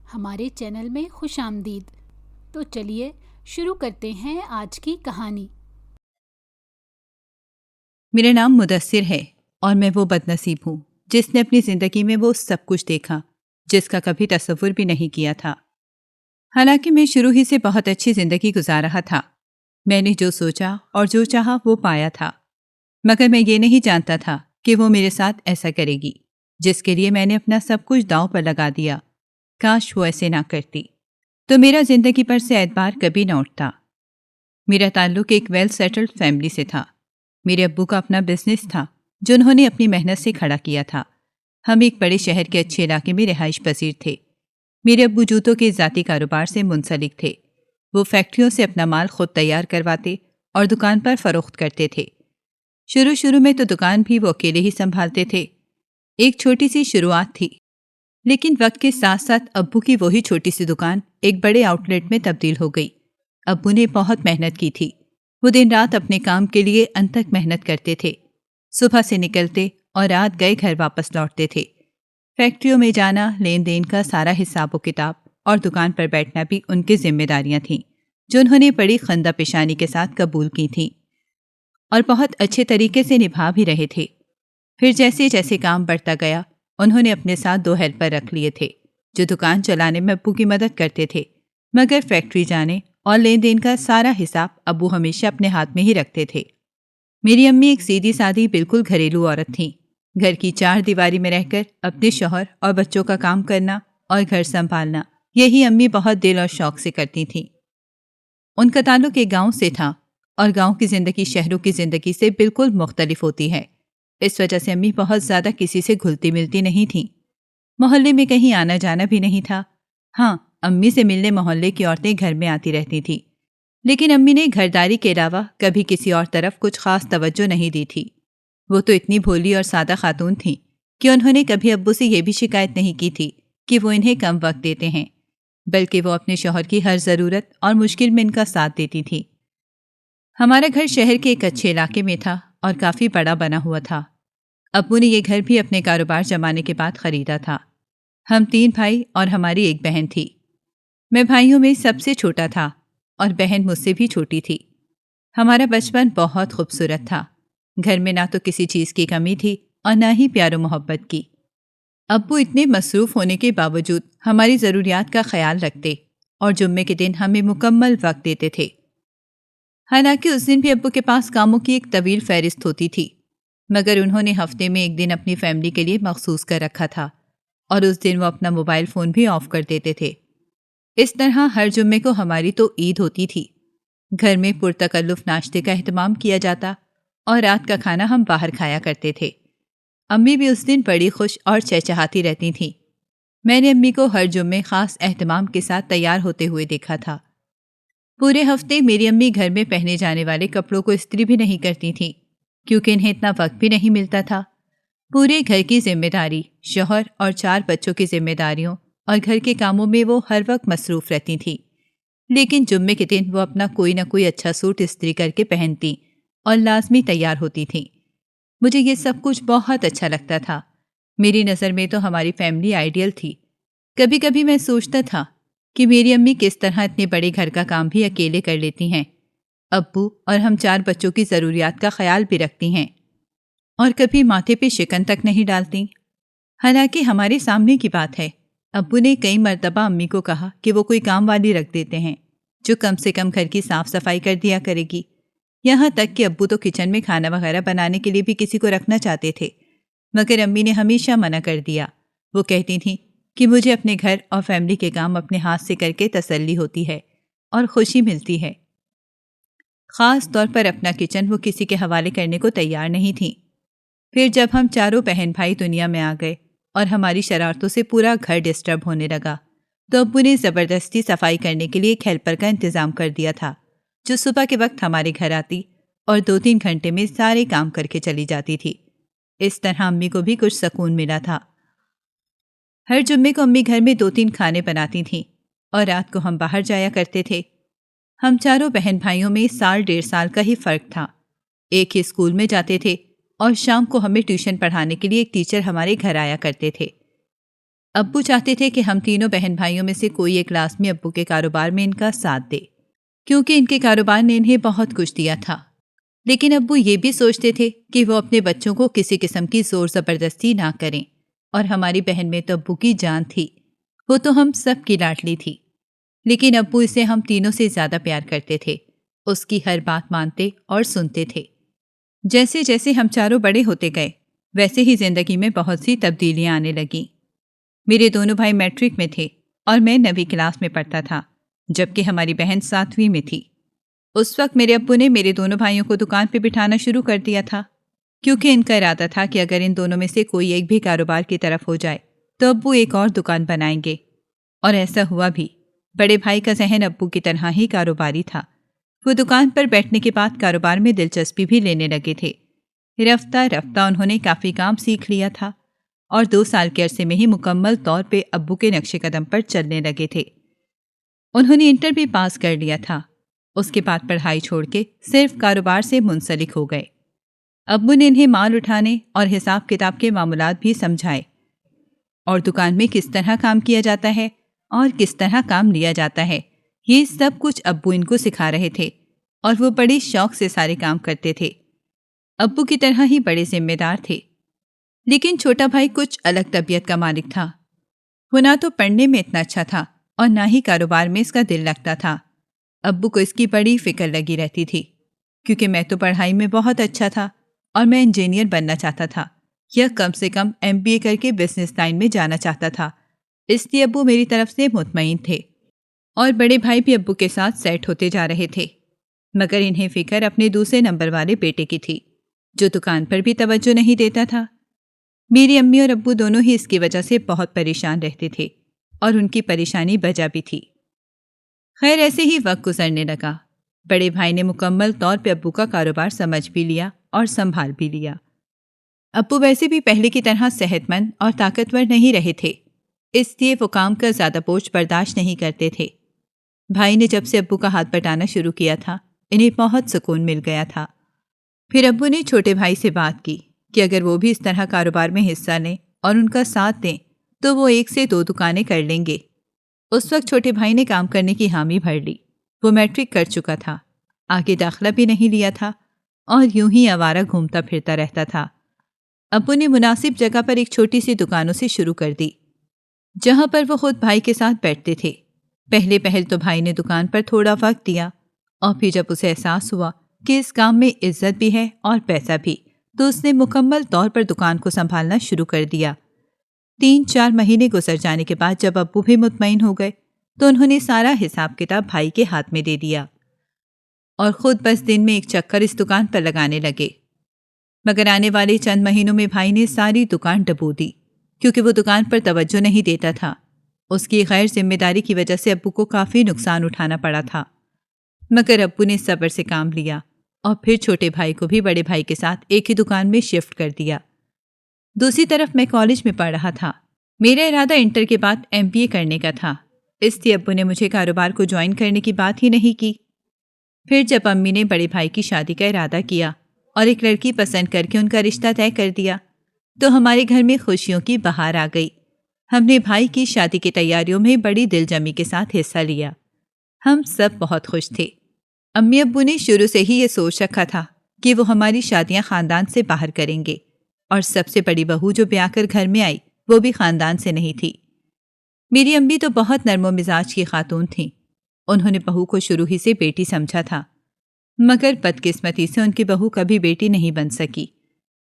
ہمارے چینل میں خوش آمدید۔ تو چلیے شروع کرتے ہیں آج کی کہانی۔ میرا نام مدثر ہے اور میں وہ بد نصیب ہوں جس نے اپنی زندگی میں وہ سب کچھ دیکھا جس کا کبھی تصور بھی نہیں کیا تھا۔ حالانکہ میں شروع ہی سے بہت اچھی زندگی گزار رہا تھا۔ میں نے جو سوچا اور جو چاہا وہ پایا تھا، مگر میں یہ نہیں جانتا تھا کہ وہ میرے ساتھ ایسا کرے گی جس کے لیے میں نے اپنا سب کچھ داؤ پر لگا دیا۔ کاش وہ ایسے نہ کرتی تو میرا زندگی پر سے اعتبار کبھی نہ اٹھتا۔ میرا تعلق ایک ویل سیٹلڈ فیملی سے تھا۔ میرے ابو کا اپنا بزنس تھا جو انہوں نے اپنی محنت سے کھڑا کیا تھا۔ ہم ایک بڑے شہر کے اچھے علاقے میں رہائش پذیر تھے۔ میرے ابو جوتوں کے ذاتی کاروبار سے منسلک تھے۔ وہ فیکٹریوں سے اپنا مال خود تیار کرواتے اور دکان پر فروخت کرتے تھے۔ شروع میں تو دکان بھی وہ اکیلے ہی سنبھالتے تھے۔ ایک چھوٹی سی شروعات تھی، لیکن وقت کے ساتھ ساتھ ابو کی وہی چھوٹی سی دکان ایک بڑے آؤٹ لیٹ میں تبدیل ہو گئی۔ ابو نے بہت محنت کی تھی۔ وہ دن رات اپنے کام کے لیے انتھک محنت کرتے تھے۔ صبح سے نکلتے اور رات گئے گھر واپس لوٹتے تھے۔ فیکٹریوں میں جانا، لین دین کا سارا حساب و کتاب اور دکان پر بیٹھنا بھی ان کی ذمہ داریاں تھیں جو انہوں نے بڑی خندہ پیشانی کے ساتھ قبول کی تھیں اور بہت اچھے طریقے سے نبھا بھی رہے تھے۔ پھر جیسے جیسے کام بڑھتا گیا، انہوں نے اپنے ساتھ 2 ہیلپر رکھ لیے تھے جو دکان چلانے میں ابو کی مدد کرتے تھے، مگر فیکٹری جانے اور لین دین کا سارا حساب ابو ہمیشہ اپنے ہاتھ میں ہی رکھتے تھے۔ میری امی ایک سیدھی سادھی بالکل گھریلو عورت تھیں۔ گھر کی 4 دیواری میں رہ کر اپنے شوہر اور بچوں کا کام کرنا اور گھر سنبھالنا، یہی امی بہت دل اور شوق سے کرتی تھیں۔ ان کا تعلق ایک گاؤں سے تھا اور گاؤں کی زندگی شہروں کی زندگی سے بالکل مختلف ہوتی ہے۔ اس وجہ سے امی بہت زیادہ کسی سے گھلتی ملتی نہیں تھیں۔ محلے میں کہیں آنا جانا بھی نہیں تھا۔ ہاں، امی سے ملنے محلے کی عورتیں گھر میں آتی رہتی تھیں، لیکن امی نے گھرداری کے علاوہ کبھی کسی اور طرف کچھ خاص توجہ نہیں دی تھی۔ وہ تو اتنی بھولی اور سادہ خاتون تھیں کہ انہوں نے کبھی ابو سے یہ بھی شکایت نہیں کی تھی کہ وہ انہیں کم وقت دیتے ہیں، بلکہ وہ اپنے شوہر کی ہر ضرورت اور مشکل میں ان کا ساتھ دیتی تھی۔ ہمارا گھر شہر کے ایک اچھے علاقے میں تھا اور کافی بڑا بنا ہوا تھا۔ ابو نے یہ گھر بھی اپنے کاروبار جمانے کے بعد خریدا تھا۔ ہم 3 بھائی اور ہماری ایک بہن تھی۔ میں بھائیوں میں سب سے چھوٹا تھا اور بہن مجھ سے بھی چھوٹی تھی۔ ہمارا بچپن بہت خوبصورت تھا۔ گھر میں نہ تو کسی چیز کی کمی تھی اور نہ ہی پیار و محبت کی۔ ابو اتنے مصروف ہونے کے باوجود ہماری ضروریات کا خیال رکھتے اور جمعے کے دن ہمیں مکمل وقت دیتے تھے۔ حالانکہ اس دن بھی ابو کے پاس کاموں کی ایک طویل فہرست ہوتی تھی، مگر انہوں نے ہفتے میں ایک دن اپنی فیملی کے لیے مخصوص کر رکھا تھا اور اس دن وہ اپنا موبائل فون بھی آف کر دیتے تھے۔ اس طرح ہر جمعے کو ہماری تو عید ہوتی تھی۔ گھر میں پرتکلف ناشتے کا اہتمام کیا جاتا اور رات کا کھانا ہم باہر کھایا کرتے تھے۔ امی بھی اس دن بڑی خوش اور چہچہاتی رہتی تھیں۔ میں نے امی کو ہر جمعے خاص اہتمام کے ساتھ تیار ہوتے ہوئے دیکھا تھا۔ پورے ہفتے میری امی گھر میں پہنے جانے والے کپڑوں کو استری بھی نہیں کرتی تھیں کیونکہ انہیں اتنا وقت بھی نہیں ملتا تھا۔ پورے گھر کی ذمہ داری، شوہر اور 4 بچوں کی ذمہ داریوں اور گھر کے کاموں میں وہ ہر وقت مصروف رہتی تھیں، لیکن جمعے کے دن وہ اپنا کوئی نہ کوئی اچھا سوٹ استری کر کے پہنتی اور لازمی تیار ہوتی تھیں۔ مجھے یہ سب کچھ بہت اچھا لگتا تھا۔ میری نظر میں تو ہماری فیملی آئیڈیل تھی۔ کبھی کبھی میں سوچتا تھا کہ میری امی کس طرح اتنے بڑے گھر کا کام بھی اکیلے کر لیتی ہیں، ابو اور ہم 4 بچوں کی ضروریات کا خیال بھی رکھتی ہیں اور کبھی ماتھے پہ شکن تک نہیں ڈالتی۔ حالانکہ ہمارے سامنے کی بات ہے، ابو نے کئی مرتبہ امی کو کہا کہ وہ کوئی کام والی رکھ دیتے ہیں جو کم سے کم گھر کی صاف صفائی کر دیا کرے گی۔ یہاں تک کہ ابو تو کچن میں کھانا وغیرہ بنانے کے لیے بھی کسی کو رکھنا چاہتے تھے، مگر امی نے ہمیشہ منع کر دیا۔ وہ کہتی تھیں کہ مجھے اپنے گھر اور فیملی کے کام اپنے ہاتھ سے کر کے تسلی ہوتی ہے اور خوشی ملتی ہے۔ خاص طور پر اپنا کچن وہ کسی کے حوالے کرنے کو تیار نہیں تھیں۔ پھر جب ہم 4 بہن بھائی دنیا میں آ گئے اور ہماری شرارتوں سے پورا گھر ڈسٹرب ہونے لگا، تو ابو نے زبردستی صفائی کرنے کے لیے ایک ہیلپر کا انتظام کر دیا تھا جو صبح کے وقت ہمارے گھر آتی اور 2-3 گھنٹے میں سارے کام کر کے چلی جاتی تھی۔ اس طرح امی کو بھی کچھ سکون ملا تھا۔ ہر جمعے کو امی گھر میں 2-3 کھانے بناتی تھیں اور رات کو ہم باہر جایا کرتے تھے۔ ہم 4 بہن بھائیوں میں 1.5 سال کا ہی فرق تھا۔ ایک ہی اسکول میں جاتے تھے اور شام کو ہمیں ٹیوشن پڑھانے کے لیے ایک ٹیچر ہمارے گھر آیا کرتے تھے۔ ابو چاہتے تھے کہ ہم تینوں بہن بھائیوں میں سے کوئی ایک لازمی ابو کے کاروبار میں ان کا ساتھ دے، کیونکہ ان کے کاروبار نے انہیں بہت کچھ دیا تھا۔ لیکن ابو یہ بھی سوچتے تھے کہ وہ اپنے بچوں کو کسی قسم کی زور زبردستی نہ کریں، اور ہماری بہن میں تو ابو کی جان تھی، وہ تو ہم سب کی لاڈلی تھی۔ لیکن ابو اسے ہم تینوں سے زیادہ پیار کرتے تھے، اس کی ہر بات مانتے اور سنتے تھے۔ جیسے جیسے ہم چاروں بڑے ہوتے گئے، ویسے ہی زندگی میں بہت سی تبدیلیاں آنے لگیں۔ میرے دونوں بھائی میٹرک میں تھے اور میں 9ویں کلاس میں پڑھتا تھا، جبکہ ہماری بہن 7ویں میں تھی۔ اس وقت میرے ابو نے میرے دونوں بھائیوں کو دکان پہ بٹھانا شروع کر دیا تھا، کیونکہ ان کا ارادہ تھا کہ اگر ان دونوں میں سے کوئی ایک بھی کاروبار کی طرف ہو جائے تو ابو ایک اور دکان بنائیں گے۔ اور ایسا ہوا بھی۔ بڑے بھائی کا ذہن ابو کی طرح ہی کاروباری تھا۔ وہ دکان پر بیٹھنے کے بعد کاروبار میں دلچسپی بھی لینے لگے تھے۔ رفتہ رفتہ انہوں نے کافی کام سیکھ لیا تھا اور 2 سال کے عرصے میں ہی مکمل طور پہ ابو کے نقش قدم پر چلنے لگے تھے۔ انہوں نے انٹر بھی پاس کر لیا تھا۔ اس کے بعد پڑھائی چھوڑ کے صرف کاروبار سے منسلک ہو گئے۔ ابو نے انہیں مال اٹھانے اور حساب کتاب کے معاملات بھی سمجھائے، اور دکان میں کس طرح کام کیا جاتا ہے اور کس طرح کام لیا جاتا ہے، یہ سب کچھ ابو ان کو سکھا رہے تھے، اور وہ بڑے شوق سے سارے کام کرتے تھے۔ ابو کی طرح ہی بڑے ذمہ دار تھے۔ لیکن چھوٹا بھائی کچھ الگ طبیعت کا مالک تھا۔ وہ نہ تو پڑھنے میں اتنا اچھا تھا اور نہ ہی کاروبار میں اس کا دل لگتا تھا۔ ابو کو اس کی بڑی فکر لگی رہتی تھی، کیونکہ میں تو پڑھائی میں بہت اچھا تھا اور میں انجینئر بننا چاہتا تھا، یا کم سے کم MBA کر کے بزنس لائن میں جانا چاہتا تھا۔ اس لیے ابو میری طرف سے مطمئن تھے، اور بڑے بھائی بھی ابو کے ساتھ سیٹ ہوتے جا رہے تھے۔ مگر انہیں فکر اپنے دوسرے نمبر والے بیٹے کی تھی، جو دکان پر بھی توجہ نہیں دیتا تھا۔ میری امی اور ابو دونوں ہی اس کی وجہ سے بہت پریشان رہتے تھے، اور ان کی پریشانی بجا بھی تھی۔ خیر ایسے ہی وقت گزرنے لگا۔ بڑے بھائی نے مکمل طور پہ ابو کا کاروبار سمجھ بھی لیا اور سنبھال بھی لیا۔ ابو ویسے بھی پہلے کی طرح صحت مند اور طاقتور نہیں رہے تھے، اس لیے وہ کام کا زیادہ بوجھ برداشت نہیں کرتے تھے۔ بھائی نے جب سے ابو کا ہاتھ بٹانا شروع کیا تھا، انہیں بہت سکون مل گیا تھا۔ پھر ابو نے چھوٹے بھائی سے بات کی کہ اگر وہ بھی اس طرح کاروبار میں حصہ لیں اور ان کا ساتھ دیں تو وہ 1 سے 2 دکانیں کر لیں گے۔ اس وقت چھوٹے بھائی نے کام کرنے کی حامی بھر لی۔ وہ میٹرک کر چکا تھا، آگے داخلہ بھی نہیں لیا تھا، اور یوں ہی آوارہ گھومتا پھرتا رہتا تھا۔ ابو نے مناسب جگہ پر ایک چھوٹی سی دکانوں سے شروع کر دی، جہاں پر وہ خود بھائی کے ساتھ بیٹھتے تھے۔ پہلے تو بھائی نے دکان پر تھوڑا وقت دیا، اور پھر جب اسے احساس ہوا کہ اس کام میں عزت بھی ہے اور پیسہ بھی، تو اس نے مکمل طور پر دکان کو سنبھالنا شروع کر دیا۔ 3-4 مہینے گزر جانے کے بعد جب ابو بھی مطمئن ہو گئے تو انہوں نے سارا حساب کتاب بھائی کے ہاتھ میں دے دیا، اور خود بس دن میں 1 چکر اس دکان پر لگانے لگے۔ مگر آنے والے چند مہینوں میں بھائی نے ساری دکان ڈبو دی، کیونکہ وہ دکان پر توجہ نہیں دیتا تھا۔ اس کی غیر ذمہ داری کی وجہ سے ابو کو کافی نقصان اٹھانا پڑا تھا۔ مگر ابو نے صبر سے کام لیا، اور پھر چھوٹے بھائی کو بھی بڑے بھائی کے ساتھ ایک ہی دکان میں شفٹ کر دیا۔ دوسری طرف میں کالج میں پڑھ رہا تھا۔ میرا ارادہ انٹر کے بعد MBA کرنے کا تھا، اس لیے ابو نے مجھے کاروبار کو جوائن کرنے کی بات ہی نہیں کی۔ پھر جب امی نے بڑے بھائی کی شادی کا ارادہ کیا اور ایک لڑکی پسند کر کے ان کا رشتہ طے کر دیا، تو ہمارے گھر میں خوشیوں کی بہار آ گئی۔ ہم نے بھائی کی شادی کی تیاریوں میں بڑی دل جمی کے ساتھ حصہ لیا۔ ہم سب بہت خوش تھے۔ امی ابو نے شروع سے ہی یہ سوچ رکھا تھا کہ وہ ہماری شادیاں خاندان سے باہر کریں گے، اور سب سے بڑی بہو جو بیاہ کر گھر میں آئی وہ بھی خاندان سے نہیں تھی۔ میری امی تو بہت نرم و مزاج کی خاتون تھیں۔ انہوں نے بہو کو شروع ہی سے بیٹی سمجھا تھا، مگر بدقسمتی سے ان کی بہو کبھی بیٹی نہیں بن سکی،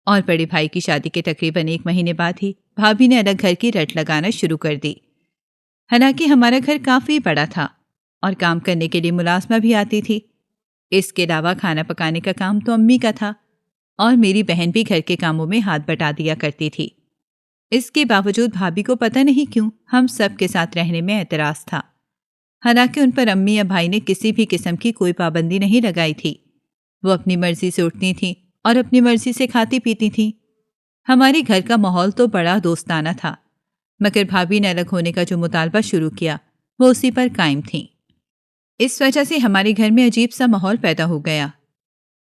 اور بڑے بھائی کی شادی کے تقریباً 1 مہینے بعد ہی بھابھی نے الگ گھر کی رٹ لگانا شروع کر دی۔ حالانکہ ہمارا گھر کافی بڑا تھا اور کام کرنے کے لیے ملازمہ بھی آتی تھی۔ اس کے علاوہ کھانا پکانے کا کام تو امی کا تھا، اور میری بہن بھی گھر کے کاموں میں ہاتھ بٹا دیا کرتی تھی۔ اس کے باوجود بھابھی کو پتہ نہیں کیوں ہم سب کے ساتھ رہنے میں اعتراض تھا، حالانکہ ان پر امی یا بھائی نے کسی بھی قسم کی کوئی پابندی نہیں لگائی تھی۔ وہ اپنی مرضی سے اٹھتی تھیں اور اپنی مرضی سے کھاتی پیتی تھیں۔ ہمارے گھر کا ماحول تو بڑا دوستانہ تھا، مگر بھابھی نے الگ ہونے کا جو مطالبہ شروع کیا وہ اسی پر قائم تھیں۔ اس وجہ سے ہمارے گھر میں عجیب سا ماحول پیدا ہو گیا۔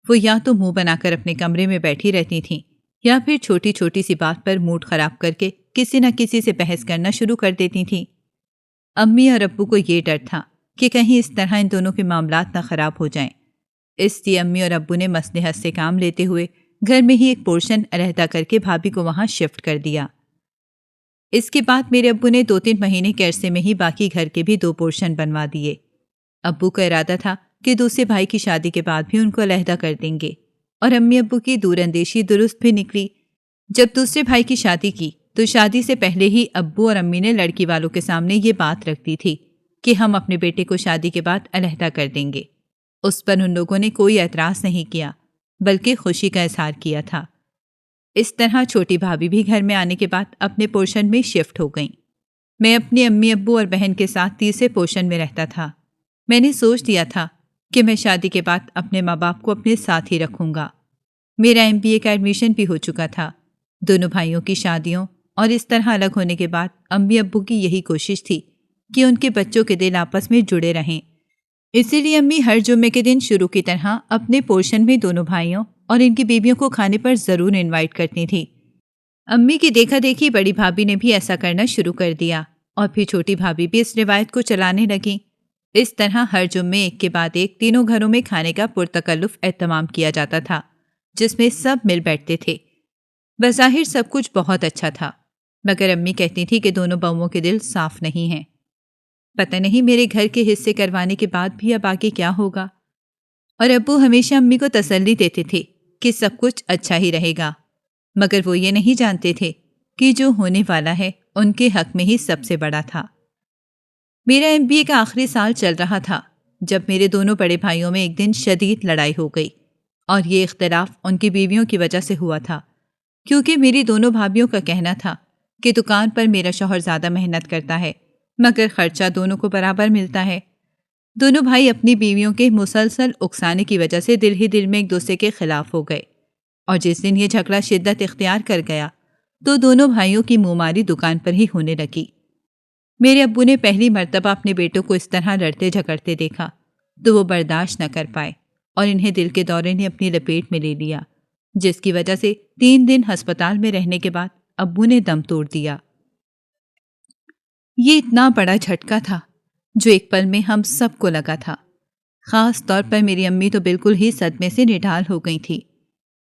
وہ یا تو منہ بنا کر اپنے کمرے میں بیٹھی رہتی تھیں، یا پھر چھوٹی چھوٹی سی بات پر موڈ خراب کر کے کسی نہ کسی سے بحث کرنا شروع کر دیتی تھیں۔ امی اور ابو کو یہ ڈر تھا کہ کہیں اس طرح ان دونوں کے معاملات نہ خراب ہو جائیں، اس لیے امی اور ابو نے مصلحت سے کام لیتے ہوئے گھر میں ہی ایک پورشن علیحدہ کر کے بھابھی کو وہاں شفٹ کر دیا۔ اس کے بعد میرے ابو نے 2-3 مہینے کے عرصے میں ہی باقی گھر کے بھی 2 پورشن بنوا دیے۔ ابو کا ارادہ تھا کہ دوسرے بھائی کی شادی کے بعد بھی ان کو علیحدہ کر دیں گے، اور امی ابو کی دور اندیشی درست بھی نکلی۔ جب دوسرے بھائی کی شادی کی تو شادی سے پہلے ہی ابو اور امی نے لڑکی والوں کے سامنے یہ بات رکھ دی تھی کہ ہم اپنے بیٹے کو شادی کے بعد علیحدہ کر دیں گے۔ اس پر ان لوگوں نے کوئی اعتراض نہیں کیا، بلکہ خوشی کا اظہار کیا تھا۔ اس طرح چھوٹی بھابھی بھی گھر میں آنے کے بعد اپنے پورشن میں شفٹ ہو گئیں۔ میں اپنی امی ابو اور بہن کے ساتھ تیسرے پورشن میں رہتا تھا۔ میں نے سوچ دیا تھا کہ میں شادی کے بعد اپنے ماں باپ کو اپنے ساتھ ہی رکھوں گا۔ میرا MBA کا ایڈمیشن بھی ہو چکا تھا۔ دونوں بھائیوں کی شادیوں اور اس طرح الگ ہونے کے بعد امی ابو کی یہی کوشش تھی کہ ان کے بچوں کے دل آپس میں جڑے رہیں۔ اسی لیے امی ہر جمعے کے دن شروع کی طرح اپنے پورشن میں دونوں بھائیوں اور ان کی بیویوں کو کھانے پر ضرور انوائٹ کرتی تھی۔ امی کی دیکھا دیکھی بڑی بھابھی نے بھی ایسا کرنا شروع کر دیا، اور پھر چھوٹی بھابھی بھی اس روایت کو چلانے لگیں۔ اس طرح ہر جمعے ایک کے بعد ایک تینوں گھروں میں کھانے کا پرتکلف اہتمام کیا جاتا تھا، جس میں سب مل بیٹھتے تھے۔ بظاہر سب کچھ بہت اچھا تھا، مگر امی کہتی تھی کہ دونوں بہوؤں کے دل صاف نہیں ہیں۔ پتہ نہیں میرے گھر کے حصے کروانے کے بعد بھی اب آگے کیا ہوگا۔ اور ابو ہمیشہ امی کو تسلی دیتے تھے کہ سب کچھ اچھا ہی رہے گا، مگر وہ یہ نہیں جانتے تھے کہ جو ہونے والا ہے ان کے حق میں ہی سب سے بڑا تھا۔ میرا MBA کا آخری سال چل رہا تھا جب میرے دونوں بڑے بھائیوں میں ایک دن شدید لڑائی ہو گئی، اور یہ اختلاف ان کی بیویوں کی وجہ سے ہوا تھا، کیونکہ میری دونوں بھابھیوں کا کہنا تھا کہ دکان پر میرا شوہر زیادہ محنت کرتا ہے، مگر خرچہ دونوں کو برابر ملتا ہے۔ دونوں بھائی اپنی بیویوں کے مسلسل اکسانے کی وجہ سے دل ہی دل میں ایک دوسرے کے خلاف ہو گئے، اور جس دن یہ جھگڑا شدت اختیار کر گیا تو دونوں بھائیوں کی منہ ماری دکان پر ہی ہونے لگی۔ میرے ابو نے پہلی مرتبہ اپنے بیٹوں کو اس طرح لڑتے جھگڑتے دیکھا تو وہ برداشت نہ کر پائے، اور انہیں دل کے دورے نے اپنی لپیٹ میں لے لیا، جس کی وجہ سے 3 دن ہسپتال میں رہنے کے بعد ابو نے دم توڑ دیا۔ یہ اتنا بڑا جھٹکا تھا جو ایک پل میں ہم سب کو لگا تھا۔ خاص طور پر میری امی تو بالکل ہی صدمے سے نڈھال ہو گئی تھی۔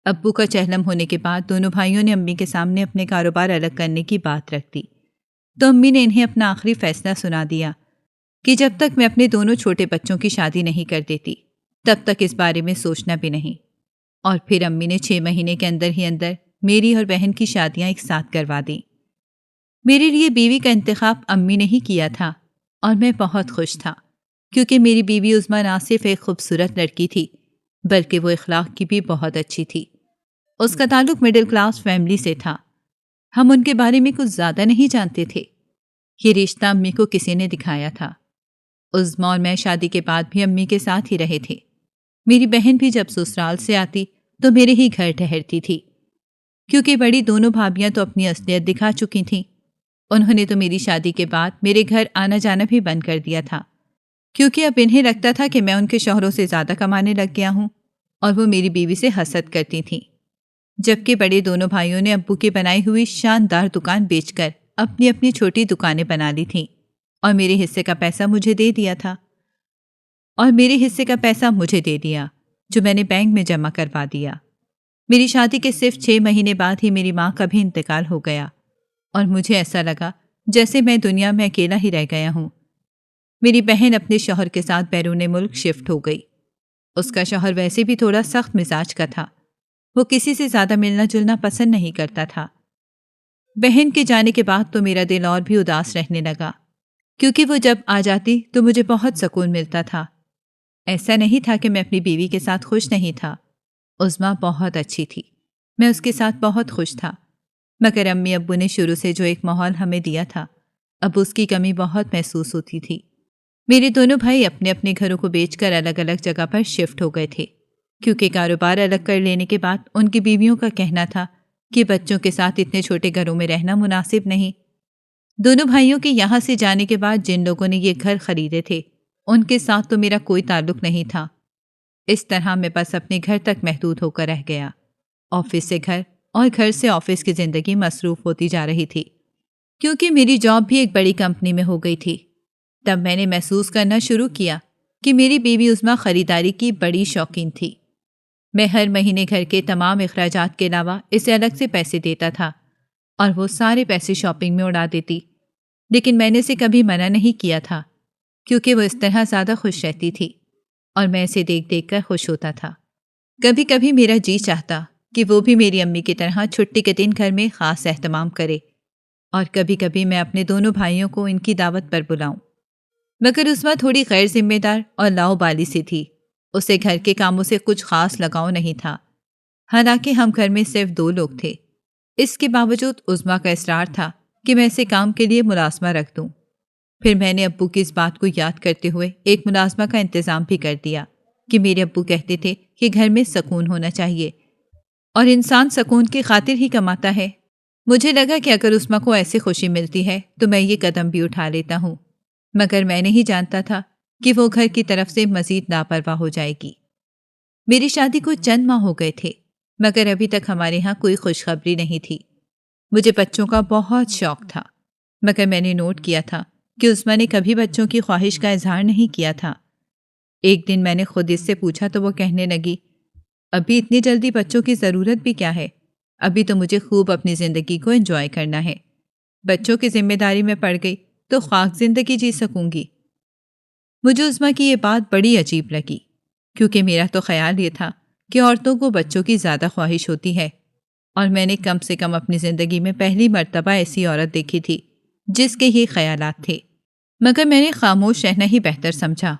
ابو کا چہلم ہونے کے بعد دونوں بھائیوں نے امی کے سامنے اپنے کاروبار الگ کرنے کی بات رکھ دی، تو امی نے انہیں اپنا آخری فیصلہ سنا دیا کہ جب تک میں اپنے دونوں چھوٹے بچوں کی شادی نہیں کر دیتی تب تک اس بارے میں سوچنا بھی نہیں۔ اور پھر امی نے 6 مہینے کے اندر ہی اندر میری اور بہن کی شادیاں ایک ساتھ کروا دیں۔ میرے لیے بیوی کا انتخاب امی نے ہی کیا تھا، اور میں بہت خوش تھا، کیونکہ میری بیوی عظمیٰ نہ صرف ایک خوبصورت لڑکی تھی بلکہ وہ اخلاق کی بھی بہت اچھی تھی۔ اس کا تعلق مڈل کلاس فیملی سے تھا۔ ہم ان کے بارے میں کچھ زیادہ نہیں جانتے تھے۔ یہ رشتہ امی کو کسی نے دکھایا تھا۔ عظمیٰ اور میں شادی کے بعد بھی امی کے ساتھ ہی رہے تھے۔ میری بہن بھی جب سسرال سے آتی تو میرے ہی گھر ٹھہرتی تھی، کیونکہ بڑی دونوں بھابیاں تو اپنی اصلیت دکھا چکی تھیں۔ انہوں نے تو میری شادی کے بعد میرے گھر آنا جانا بھی بند کر دیا تھا، کیونکہ اب انہیں لگتا تھا کہ میں ان کے شوہروں سے زیادہ کمانے لگ گیا ہوں، اور وہ میری بیوی سے حسد کرتی تھیں۔ جبکہ بڑے دونوں بھائیوں نے ابو کی بنائی ہوئی شاندار دکان بیچ کر اپنی اپنی چھوٹی دکانیں بنا لی تھیں، اور میرے حصے کا پیسہ مجھے دے دیا جو میں نے بینک میں جمع کروا دیا۔ میری شادی کے صرف 6 مہینے بعد ہی میری ماں کا بھی انتقال ہو گیا، اور مجھے ایسا لگا جیسے میں دنیا میں اکیلا ہی رہ گیا ہوں۔ میری بہن اپنے شوہر کے ساتھ بیرون ملک شفٹ ہو گئی۔ اس کا شوہر ویسے بھی تھوڑا سخت مزاج کا تھا، وہ کسی سے زیادہ ملنا جلنا پسند نہیں کرتا تھا۔ بہن کے جانے کے بعد تو میرا دل اور بھی اداس رہنے لگا، کیونکہ وہ جب آ جاتی تو مجھے بہت سکون ملتا تھا۔ ایسا نہیں تھا کہ میں اپنی بیوی کے ساتھ خوش نہیں تھا، عظمیٰ بہت اچھی تھی، میں اس کے ساتھ بہت خوش تھا، مگر امی ابو نے شروع سے جو ایک ماحول ہمیں دیا تھا اب اس کی کمی بہت محسوس ہوتی تھی۔ میرے دونوں بھائی اپنے اپنے گھروں کو بیچ کر الگ الگ جگہ پر شفٹ ہو گئے تھے، کیونکہ کاروبار الگ کر لینے کے بعد ان کی بیویوں کا کہنا تھا کہ بچوں کے ساتھ اتنے چھوٹے گھروں میں رہنا مناسب نہیں۔ دونوں بھائیوں کے یہاں سے جانے کے بعد جن لوگوں نے یہ گھر خریدے تھے ان کے ساتھ تو میرا کوئی تعلق نہیں تھا۔ اس طرح میں بس اپنے گھر تک محدود ہو کر رہ گیا، آفس سے گھر اور گھر سے آفس کی زندگی مصروف ہوتی جا رہی تھی، کیونکہ میری جاب بھی ایک بڑی کمپنی میں ہو گئی تھی۔ تب میں نے محسوس کرنا شروع کیا کہ میری بیوی عظمیٰ خریداری کی بڑی شوقین تھی۔ میں ہر مہینے گھر کے تمام اخراجات کے علاوہ اسے الگ سے پیسے دیتا تھا اور وہ سارے پیسے شاپنگ میں اڑا دیتی، لیکن میں نے اسے کبھی منع نہیں کیا تھا کیونکہ وہ اس طرح زیادہ خوش رہتی تھی اور میں اسے دیکھ دیکھ کر خوش ہوتا تھا۔ کبھی کبھی میرا جی چاہتا کہ وہ بھی میری امی کی طرح چھٹی کے دن گھر میں خاص اہتمام کرے، اور کبھی کبھی میں اپنے دونوں بھائیوں کو ان کی دعوت پر بلاؤں، مگر عظمیٰ تھوڑی غیر ذمہ دار اور لاؤبالی سی تھی۔ اسے گھر کے کاموں سے کچھ خاص لگاؤ نہیں تھا، حالانکہ ہم گھر میں صرف 2 لوگ تھے۔ اس کے باوجود عظمیٰ کا اصرار تھا کہ میں اسے کام کے لیے ملازمہ رکھ دوں۔ پھر میں نے ابو کی اس بات کو یاد کرتے ہوئے ایک ملازمہ کا انتظام بھی کر دیا کہ میرے ابو کہتے تھے کہ گھر میں سکون ہونا چاہیے اور انسان سکون کی خاطر ہی کماتا ہے۔ مجھے لگا کہ اگر عظمیٰ کو ایسے خوشی ملتی ہے تو میں یہ قدم بھی اٹھا لیتا ہوں، مگر میں نہیں جانتا تھا کہ وہ گھر کی طرف سے مزید لاپرواہ ہو جائے گی۔ میری شادی کو چند ماہ ہو گئے تھے، مگر ابھی تک ہمارے ہاں کوئی خوشخبری نہیں تھی۔ مجھے بچوں کا بہت شوق تھا، مگر میں نے نوٹ کیا تھا کہ عظمیٰ نے کبھی بچوں کی خواہش کا اظہار نہیں کیا تھا۔ ایک دن میں نے خود اس سے پوچھا تو وہ کہنے لگی، ابھی اتنی جلدی بچوں کی ضرورت بھی کیا ہے؟ ابھی تو مجھے خوب اپنی زندگی کو انجوائے کرنا ہے۔ بچوں کی ذمہ داری میں پڑ گئی تو خاک زندگی جی سکوں گی۔ مجھے عظمیٰ کی یہ بات بڑی عجیب لگی، کیونکہ میرا تو خیال یہ تھا کہ عورتوں کو بچوں کی زیادہ خواہش ہوتی ہے، اور میں نے کم سے کم اپنی زندگی میں پہلی مرتبہ ایسی عورت دیکھی تھی جس کے یہ خیالات تھے۔ مگر میں نے خاموش رہنا ہی بہتر سمجھا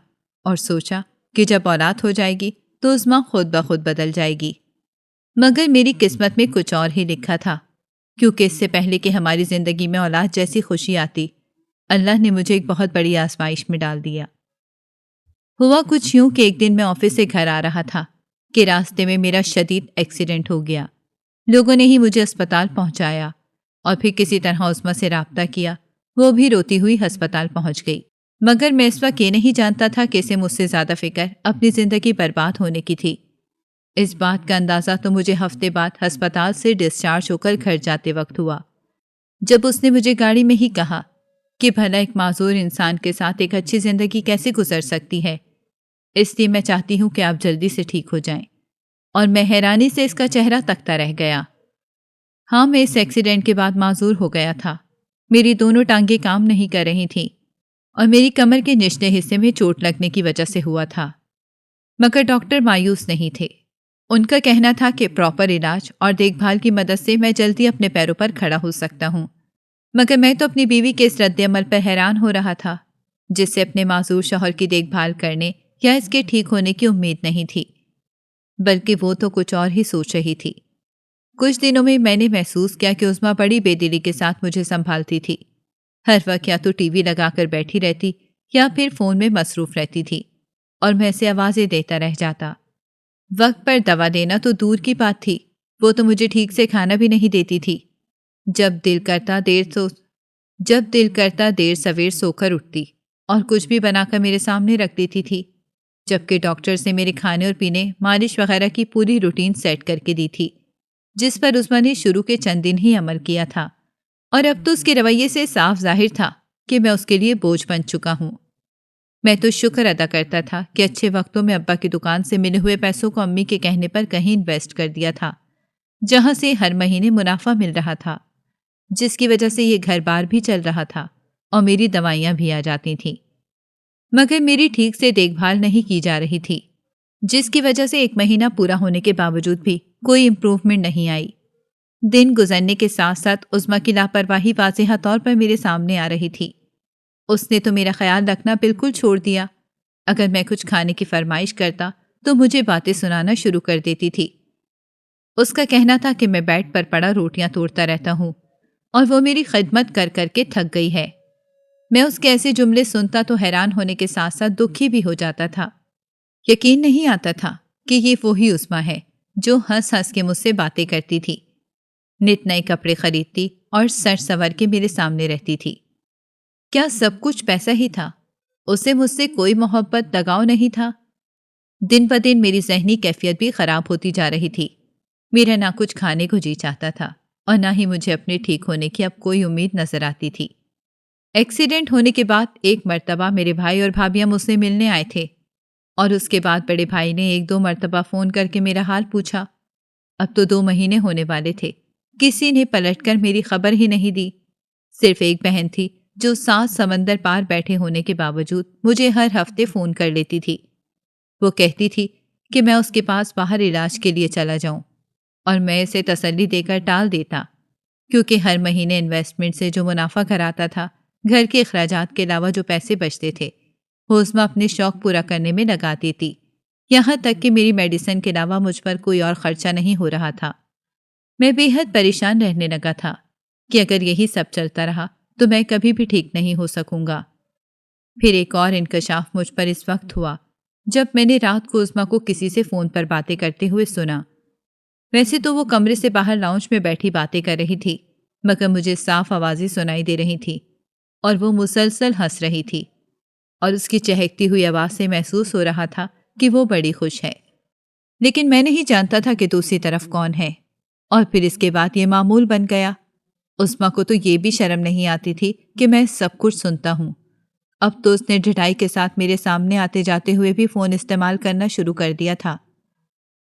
اور سوچا کہ جب اولاد ہو جائے گی تو عظمیٰ خود بخود بدل جائے گی۔ مگر میری قسمت میں کچھ اور ہی لکھا تھا، کیونکہ اس سے پہلے کہ ہماری زندگی میں اولاد جیسی خوشی آتی، اللہ نے مجھے ایک بہت بڑی آزمائش میں ڈال دیا۔ ہوا کچھ یوں کہ ایک دن میں آفس سے گھر آ رہا تھا کہ راستے میں میرا شدید ایکسیڈنٹ ہو گیا۔ لوگوں نے ہی مجھے اسپتال پہنچایا اور پھر کسی طرح عظمیٰ سے رابطہ کیا۔ وہ بھی روتی ہوئی ہسپتال پہنچ گئی، مگر میں اس وقت یہ نہیں جانتا تھا کہ اسے مجھ سے زیادہ فکر اپنی زندگی برباد ہونے کی تھی۔ اس بات کا اندازہ تو مجھے ہفتے بعد ہسپتال سے ڈسچارج ہو کر گھر جاتے وقت ہوا، جب اس نے مجھے گاڑی میں ہی کہا کہ بھلا ایک معذور انسان کے ساتھ ایک اچھی زندگی کیسے گزر سکتی ہے، اس لیے میں چاہتی ہوں کہ آپ جلدی سے ٹھیک ہو جائیں۔ اور میں حیرانی سے اس کا چہرہ تکتا رہ گیا۔ ہاں، میں اس ایکسیڈنٹ کے بعد معذور ہو گیا تھا۔ میری دونوں ٹانگیں کام نہیں کر رہی تھیں اور میری کمر کے نچلے حصے میں چوٹ لگنے کی وجہ سے ہوا تھا، مگر ڈاکٹر مایوس نہیں تھے۔ ان کا کہنا تھا کہ پراپر علاج اور دیکھ بھال کی مدد سے میں جلدی اپنے پیروں پر کھڑا ہو سکتا ہوں۔ مگر میں تو اپنی بیوی کے اس رد عمل پر حیران ہو رہا تھا، جس سے اپنے معذور شوہر کی دیکھ بھال کرنے یا اس کے ٹھیک ہونے کی امید نہیں تھی، بلکہ وہ تو کچھ اور ہی سوچ رہی تھی۔ کچھ دنوں میں میں نے محسوس کیا کہ عظمیٰ بڑی بے دلی کے ساتھ مجھے سنبھالتی تھی۔ ہر وقت یا تو ٹی وی لگا کر بیٹھی رہتی یا پھر فون میں مصروف رہتی تھی، اور میں اسے آوازیں دیتا رہ جاتا۔ وقت پر دوا دینا تو دور کی بات تھی، وہ تو مجھے ٹھیک سے کھانا بھی نہیں دیتی تھی۔ جب دل کرتا دیر سویر سو کر اٹھتی اور کچھ بھی بنا کر میرے سامنے رکھ دیتی تھی، جبکہ ڈاکٹر سے میرے کھانے اور پینے، مالش وغیرہ کی پوری روٹین سیٹ کر کے دی تھی، جس پر عظمیٰ نے شروع کے چند دن ہی عمل کیا تھا، اور اب تو اس کے رویے سے صاف ظاہر تھا کہ میں اس کے لیے بوجھ بن چکا ہوں۔ میں تو شکر ادا کرتا تھا کہ اچھے وقتوں میں ابا کی دکان سے ملے ہوئے پیسوں کو امی کے کہنے پر کہیں انویسٹ کر دیا تھا، جہاں سے ہر مہینے منافع مل رہا تھا، جس کی وجہ سے یہ گھر بار بھی چل رہا تھا اور میری دوائیاں بھی آ جاتی تھیں۔ مگر میری ٹھیک سے دیکھ بھال نہیں کی جا رہی تھی، جس کی وجہ سے 1 مہینہ پورا ہونے کے باوجود بھی کوئی امپروومنٹ نہیں آئی۔ دن گزرنے کے ساتھ ساتھ عظمیٰ کی لاپرواہی واضح طور پر میرے سامنے آ رہی تھی۔ اس نے تو میرا خیال رکھنا بالکل چھوڑ دیا۔ اگر میں کچھ کھانے کی فرمائش کرتا تو مجھے باتیں سنانا شروع کر دیتی تھی۔ اس کا کہنا تھا کہ میں بیڈ پر پڑا روٹیاں توڑتا رہتا ہوں اور وہ میری خدمت کر کر کے تھک گئی ہے۔ میں اس کے ایسے جملے سنتا تو حیران ہونے کے ساتھ ساتھ دکھی بھی ہو جاتا تھا۔ یقین نہیں آتا تھا کہ یہ وہی عظمیٰ ہے جو ہنس ہنس کے مجھ سے باتیں کرتی تھی، نت نئے کپڑے خریدتی اور سر سنور کے میرے سامنے رہتی تھی۔ کیا سب کچھ پیسہ ہی تھا؟ اسے مجھ سے کوئی محبت لگاؤ نہیں تھا؟ دن بدن میری ذہنی کیفیت بھی خراب ہوتی جا رہی تھی۔ میرا نہ کچھ کھانے کو جی چاہتا تھا اور نہ ہی مجھے اپنے ٹھیک ہونے کی اب کوئی امید نظر آتی تھی۔ ایکسیڈنٹ ہونے کے بعد ایک مرتبہ میرے بھائی اور بھابیاں مجھ سے ملنے آئے تھے اور اس کے بعد بڑے بھائی نے 1-2 مرتبہ فون کر کے میرا حال پوچھا۔ اب تو 2 مہینے ہونے والے تھے، کسی نے پلٹ کر میری خبر ہی نہیں دی۔ صرف ایک بہن تھی جو 7 سمندر پار بیٹھے ہونے کے باوجود مجھے ہر ہفتے فون کر لیتی تھی۔ وہ کہتی تھی کہ میں اس کے پاس باہر علاج کے لیے چلا جاؤں اور میں اسے تسلی دے کر ٹال دیتا، کیونکہ ہر مہینے انویسٹمنٹ سے جو منافع گھر آتا تھا، گھر کے اخراجات کے علاوہ جو پیسے بچتے تھے وہ عظمیٰ اپنے شوق پورا کرنے میں لگا دیتی، یہاں تک کہ میری میڈیسن کے علاوہ مجھ پر کوئی اور خرچہ نہیں ہو رہا تھا۔ میں بے حد پریشان رہنے لگا تھا کہ اگر یہی سب چلتا رہا تو میں کبھی بھی ٹھیک نہیں ہو سکوں گا۔ پھر ایک اور انکشاف مجھ پر اس وقت ہوا جب میں نے رات کو عظمیٰ کو کسی سے فون پر باتیں کرتے ہوئے سنا۔ ویسے تو وہ کمرے سے باہر لاؤنج میں بیٹھی باتیں کر رہی تھی، مگر مجھے صاف آوازیں سنائی دے رہی تھی اور وہ مسلسل ہنس رہی تھی اور اس کی چہکتی ہوئی آواز سے محسوس ہو رہا تھا کہ وہ بڑی خوش ہے۔ لیکن میں نہیں جانتا تھا کہ دوسری طرف کون ہے، اور پھر اس کے بعد یہ معمول بن گیا۔ عظمیٰ کو تو یہ بھی شرم نہیں آتی تھی کہ میں سب کچھ سنتا ہوں۔ اب تو اس نے ڈھٹائی کے ساتھ میرے سامنے آتے جاتے ہوئے بھی فون استعمال کرنا شروع کر دیا تھا۔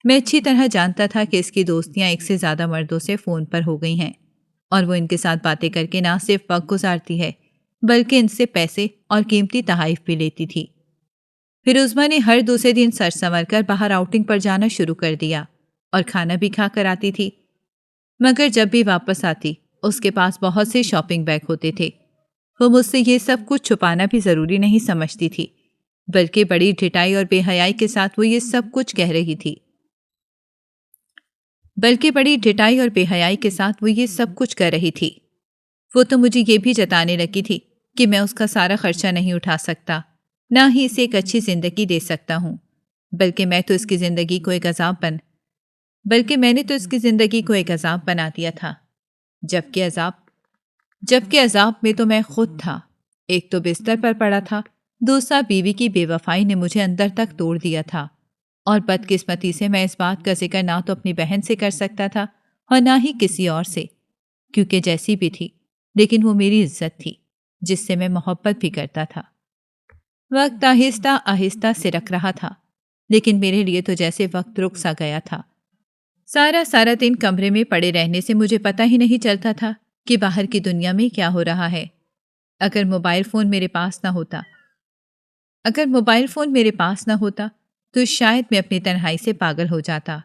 میں اچھی طرح جانتا تھا کہ اس کی دوستیاں 1 سے زیادہ مردوں سے فون پر ہو گئی ہیں اور وہ ان کے ساتھ باتیں کر کے نہ صرف وقت گزارتی ہے بلکہ ان سے پیسے اور قیمتی تحائف بھی لیتی تھی۔ پھر عظمیٰ نے ہر دوسرے دن سر سنور کر باہر آؤٹنگ پر جانا شروع کر دیا اور کھانا بھی کھا کر آتی تھی، مگر جب بھی واپس آتی اس کے پاس بہت سے شاپنگ بیگ ہوتے تھے۔ وہ مجھ سے یہ سب کچھ چھپانا بھی ضروری نہیں سمجھتی تھی، بلکہ بڑی ڈھٹائی اور بے حیائی کے ساتھ وہ یہ سب کچھ کہہ رہی تھی۔ وہ تو مجھے یہ بھی جتانے لگی تھی کہ میں اس کا سارا خرچہ نہیں اٹھا سکتا، نہ ہی اسے ایک اچھی زندگی دے سکتا ہوں، بلکہ میں نے تو اس کی زندگی کو ایک عذاب بنا دیا تھا، جبکہ عذاب میں تو میں خود تھا۔ ایک تو بستر پر پڑا تھا، دوسرا بیوی کی بے وفائی نے مجھے اندر تک توڑ دیا تھا، اور بدقسمتی سے میں اس بات کا ذکر نہ تو اپنی بہن سے کر سکتا تھا اور نہ ہی کسی اور سے، کیونکہ جیسی بھی تھی لیکن وہ میری عزت تھی جس سے میں محبت بھی کرتا تھا۔ وقت آہستہ آہستہ سرک رہا تھا، لیکن میرے لیے تو جیسے وقت رک سا گیا تھا۔ سارا دن کمرے میں پڑے رہنے سے مجھے پتہ ہی نہیں چلتا تھا کہ باہر کی دنیا میں کیا ہو رہا ہے۔ اگر موبائل فون میرے پاس نہ ہوتا تو شاید میں اپنی تنہائی سے پاگل ہو جاتا۔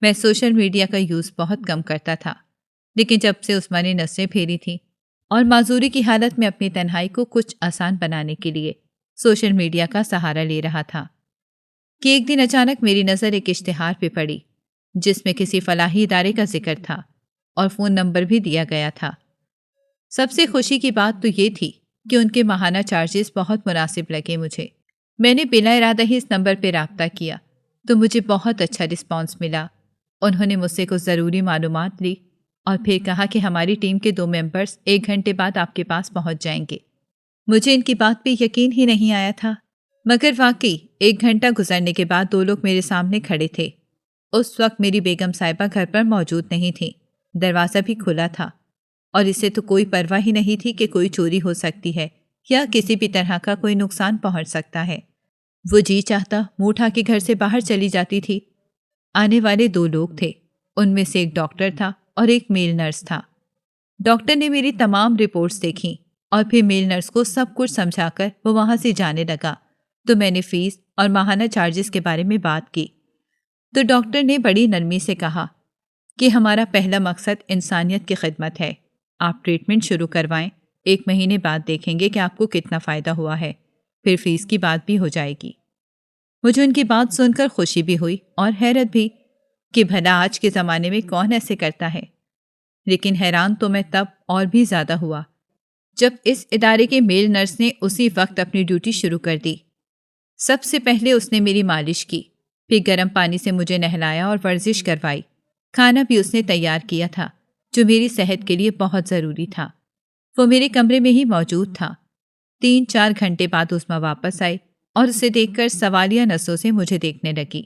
میں سوشل میڈیا کا یوز بہت کم کرتا تھا، لیکن جب سے عثمان نے نسلیں پھیری تھیں اور معذوری کی حالت میں اپنی تنہائی کو کچھ آسان بنانے کے لیے سوشل میڈیا کا سہارا لے رہا تھا کہ ایک دن اچانک میری نظر ایک اشتہار پہ پڑی جس میں کسی فلاحی ادارے کا ذکر تھا اور فون نمبر بھی دیا گیا تھا۔ سب سے خوشی کی بات تو یہ تھی کہ ان کے ماہانہ چارجز بہت مناسب لگے مجھے۔ میں نے بلا ارادہ ہی اس نمبر پہ رابطہ کیا تو مجھے بہت اچھا رسپانس ملا۔ انہوں نے مجھ سے کچھ ضروری معلومات لی اور پھر کہا کہ ہماری ٹیم کے 2 ممبرز 1 گھنٹے بعد آپ کے پاس پہنچ جائیں گے۔ مجھے ان کی بات پہ یقین ہی نہیں آیا تھا، مگر واقعی 1 گھنٹہ گزرنے کے بعد 2 لوگ میرے سامنے کھڑے تھے۔ اس وقت میری بیگم صاحبہ گھر پر موجود نہیں تھیں، دروازہ بھی کھلا تھا اور اسے تو کوئی پرواہ ہی نہیں تھی کہ کوئی چوری ہو سکتی ہے یا کسی بھی طرح کا کوئی نقصان پہنچ سکتا ہے۔ وہ جی چاہتا منہ اٹھا کے گھر سے باہر چلی جاتی تھی۔ آنے والے 2 لوگ تھے، ان میں سے ایک ڈاکٹر تھا اور ایک میل نرس تھا۔ ڈاکٹر نے میری تمام رپورٹس دیکھیں اور پھر میل نرس کو سب کچھ سمجھا کر وہ وہاں سے جانے لگا تو میں نے فیس اور ماہانہ چارجز کے بارے میں بات کی تو ڈاکٹر نے بڑی نرمی سے کہا کہ ہمارا پہلا مقصد انسانیت کی خدمت ہے، آپ ٹریٹمنٹ شروع کروائیں، 1 مہینے بعد دیکھیں گے کہ آپ کو کتنا فائدہ ہوا ہے، پھر فیس کی بات بھی ہو جائے گی۔ مجھے ان کی بات سن کر خوشی بھی ہوئی اور حیرت بھی کہ بھلا آج کے زمانے میں کون ایسے کرتا ہے، لیکن حیران تو میں تب اور بھی زیادہ ہوا جب اس ادارے کے میل نرس نے اسی وقت اپنی ڈیوٹی شروع کر دی۔ سب سے پہلے اس نے میری مالش کی، پھر گرم پانی سے مجھے نہلایا اور ورزش کروائی۔ کھانا بھی اس نے تیار کیا تھا جو میری صحت کے لیے بہت ضروری تھا۔ وہ میرے کمرے میں ہی موجود تھا۔ 3-4 گھنٹے بعد عظمیٰ واپس آئی اور اسے دیکھ کر سوالیہ نظروں سے مجھے دیکھنے لگی۔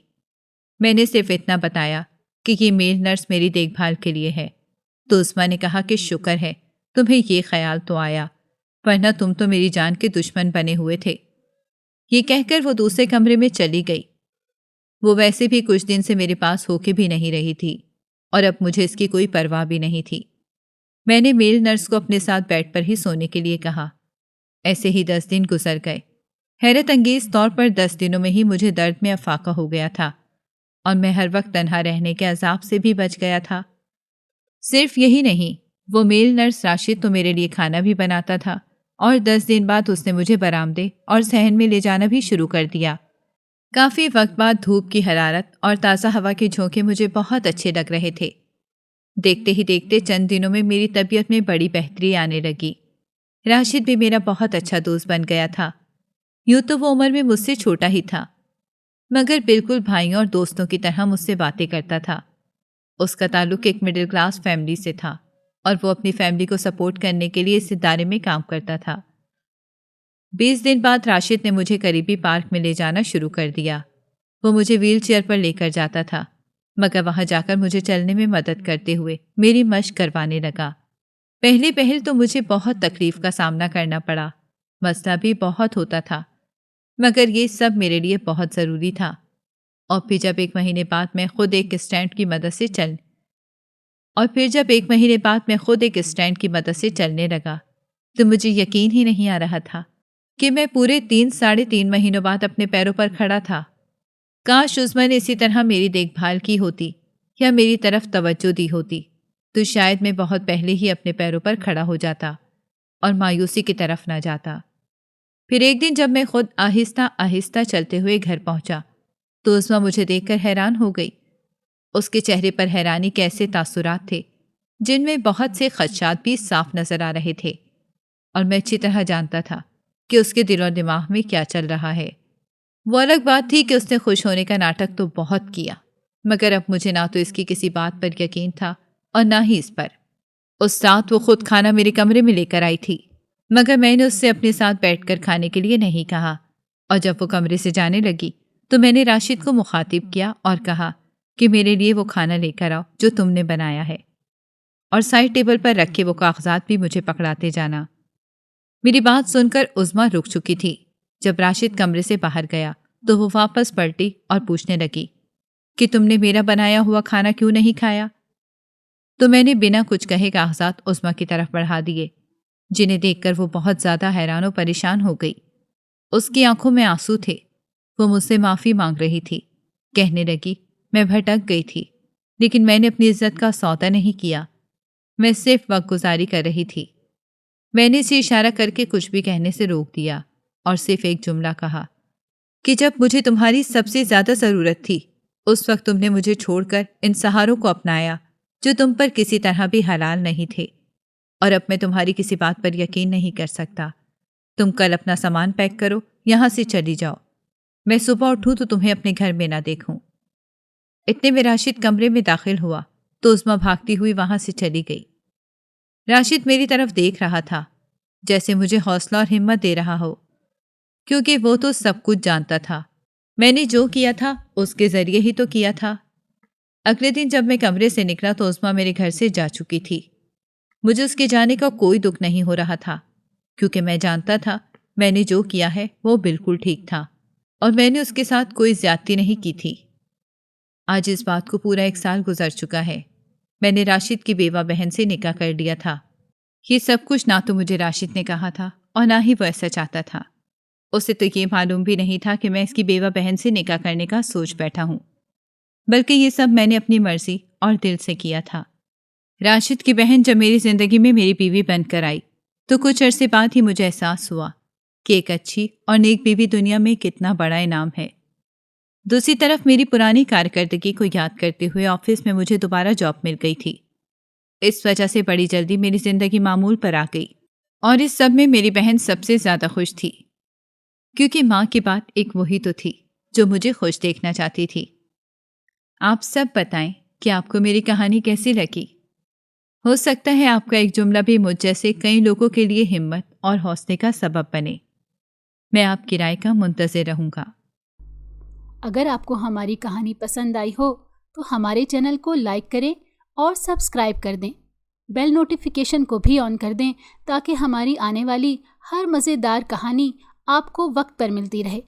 میں نے صرف اتنا بتایا کہ یہ میل نرس میری دیکھ بھال کے لیے ہے، تو عظمیٰ نے کہا کہ شکر ہے تمہیں یہ خیال تو آیا، ورنہ تم تو میری جان کے دشمن بنے ہوئے تھے۔ یہ کہہ کر وہ دوسرے کمرے میں چلی گئی۔ وہ ویسے بھی کچھ دن سے میرے پاس ہو کے بھی نہیں رہی تھی اور اب مجھے اس کی کوئی پرواہ بھی نہیں تھی۔ میں نے میل نرس کو اپنے ساتھ بیڈ پر ہی سونے کے لیے کہا۔ ایسے ہی 10 دن گزر گئے۔ حیرت انگیز طور پر 10 دنوں میں ہی مجھے درد میں افاقہ ہو گیا تھا اور میں ہر وقت تنہا رہنے کے عذاب سے بھی بچ گیا تھا۔ صرف یہی نہیں، وہ میل نرس راشد تو میرے لیے کھانا بھی بناتا تھا اور 10 دن بعد اس نے مجھے برآمدے اور صحن میں لے جانا بھی شروع کر دیا۔ کافی وقت بعد دھوپ کی حرارت اور تازہ ہوا کے جھونکے مجھے بہت اچھے لگ رہے تھے۔ دیکھتے ہی دیکھتے چند دنوں میں میری طبیعت میں بڑی بہتری آنے لگی۔ راشد بھی میرا بہت اچھا دوست بن گیا تھا۔ یوں تو وہ عمر میں مجھ سے چھوٹا ہی تھا، مگر بالکل بھائیوں اور دوستوں کی طرح مجھ سے باتیں کرتا تھا۔ اس کا تعلق ایک مڈل کلاس فیملی سے تھا اور وہ اپنی فیملی کو سپورٹ کرنے کے لیے اس ادارے میں کام کرتا تھا۔ 20 دن بعد راشد نے مجھے قریبی پارک میں لے جانا شروع کر دیا۔ وہ مجھے ویل چیئر پر لے کر جاتا تھا، مگر وہاں جا کر مجھے چلنے میں مدد کرتے ہوئے میری مشق کروانے لگا۔ پہل تو مجھے بہت تکلیف کا سامنا کرنا پڑا، مسئلہ بھی بہت ہوتا تھا، مگر یہ سب میرے لیے بہت ضروری تھا۔ اور پھر جب ایک مہینے بعد میں خود ایک اسٹینڈ کی مدد سے چلنے لگا تو مجھے یقین ہی نہیں آ رہا تھا کہ میں پورے 3-3.5 مہینوں بعد اپنے پیروں پر کھڑا تھا۔ کاش عظمیٰ نے اسی طرح میری دیکھ بھال کی ہوتی یا میری طرف توجہ دی ہوتی تو شاید میں بہت پہلے ہی اپنے پیروں پر کھڑا ہو جاتا اور مایوسی کی طرف نہ جاتا۔ پھر ایک دن جب میں خود آہستہ آہستہ چلتے ہوئے گھر پہنچا تو عظمیٰ مجھے دیکھ کر حیران ہو گئی۔ اس کے چہرے پر حیرانی کے ایسے تاثرات تھے جن میں بہت سے خدشات بھی صاف نظر آ رہے تھے، اور میں اچھی طرح جانتا تھا کہ اس کے دل و دماغ میں کیا چل رہا ہے۔ وہ الگ بات تھی کہ اس نے خوش ہونے کا ناٹک تو بہت کیا، مگر اب مجھے نہ تو اس کی کسی بات پر یقین تھا اور نہ ہی اس پر۔ اس رات وہ خود کھانا میرے کمرے میں لے کر آئی تھی، مگر میں نے اس سے اپنے ساتھ بیٹھ کر کھانے کے لیے نہیں کہا، اور جب وہ کمرے سے جانے لگی تو میں نے راشد کو مخاطب کیا اور کہا کہ میرے لیے وہ کھانا لے کر آؤ جو تم نے بنایا ہے، اور سائڈ ٹیبل پر رکھے وہ کاغذات بھی مجھے پکڑاتے جانا۔ میری بات سن کر عظمیٰ رک چکی تھی۔ جب راشد کمرے سے باہر گیا تو وہ واپس پلٹی اور پوچھنے لگی کہ تم نے میرا بنایا ہوا کھانا کیوں نہیں کھایا؟ تو میں نے بنا کچھ کہے کاغذات عظمیٰ کی طرف بڑھا دیے، جنہیں دیکھ کر وہ بہت زیادہ حیران و پریشان ہو گئی۔ اس کی آنکھوں میں آنسو تھے۔ وہ مجھ سے معافی مانگ رہی تھی، کہنے لگی میں بھٹک گئی تھی، لیکن میں نے اپنی عزت کا سودا نہیں کیا، میں صرف وقت گزاری کر رہی تھی۔ میں نے اسے اشارہ کر کے کچھ بھی کہنے سے روک دیا اور صرف ایک جملہ کہا کہ جب مجھے تمہاری سب سے زیادہ ضرورت تھی اس وقت تم نے مجھے چھوڑ کر ان سہاروں کو اپنایا جو تم پر کسی طرح بھی حلال نہیں تھے، اور اب میں تمہاری کسی بات پر یقین نہیں کر سکتا۔ تم کل اپنا سامان پیک کرو، یہاں سے چلی جاؤ، میں صبح اٹھوں تو تمہیں اپنے گھر میں نہ دیکھوں۔ اتنے میں راشد کمرے میں داخل ہوا تو عظمیٰ بھاگتی ہوئی وہاں سے چلی گئی۔ راشد میری طرف دیکھ رہا تھا جیسے مجھے حوصلہ اور ہمت دے رہا ہو، کیونکہ وہ تو سب کچھ جانتا تھا۔ میں نے جو کیا تھا اس کے ذریعے ہی تو کیا تھا۔ اگلے دن جب میں کمرے سے نکلا تو عظمیٰ میرے گھر سے جا چکی تھی۔ مجھے اس کے جانے کا کوئی دکھ نہیں ہو رہا تھا، کیونکہ میں جانتا تھا میں نے جو کیا ہے وہ بالکل ٹھیک تھا اور میں نے اس کے ساتھ کوئی زیادتی نہیں کی تھی۔ آج اس بات کو پورا 1 سال گزر چکا ہے۔ میں نے راشد کی بیوہ بہن سے نکاح کر لیا تھا۔ یہ سب کچھ نہ تو مجھے راشد نے کہا تھا اور نہ ہی وہ ایسا چاہتا تھا۔ اسے تو یہ معلوم بھی نہیں تھا کہ میں اس کی بیوہ بہن سے نکاح کرنے کا سوچ بیٹھا ہوں، بلکہ یہ سب میں نے اپنی مرضی اور دل سے کیا تھا۔ راشد کی بہن جب میری زندگی میں میری بیوی بن کر آئی تو کچھ عرصے بعد ہی مجھے احساس ہوا کہ ایک اچھی اور نیک بیوی دنیا میں کتنا بڑا انعام ہے۔ دوسری طرف میری پرانی کارکردگی کو یاد کرتے ہوئے آفس میں مجھے دوبارہ جاب مل گئی تھی۔ اس وجہ سے بڑی جلدی میری زندگی معمول پر آ گئی، اور اس سب میں میری بہن سب سے زیادہ خوش تھی، کیونکہ ماں کی بات ایک وہی تو تھی جو مجھے خوش دیکھنا چاہتی تھی۔ آپ سب بتائیں کہ آپ کو میری کہانی کیسی لگی؟ ہو سکتا ہے آپ کا ایک جملہ بھی مجھ جیسے کئی لوگوں کے لیے ہمت اور حوصلے کا سبب بنے۔ میں آپ کی رائے کا منتظر رہوں گا۔ اگر آپ کو ہماری کہانی پسند آئی ہو تو ہمارے چینل کو لائک کریں اور سبسکرائب کر دیں۔ بیل نوٹیفیکیشن کو بھی آن کر دیں تاکہ ہماری آنے والی ہر مزیدار کہانی آپ کو وقت پر ملتی رہے۔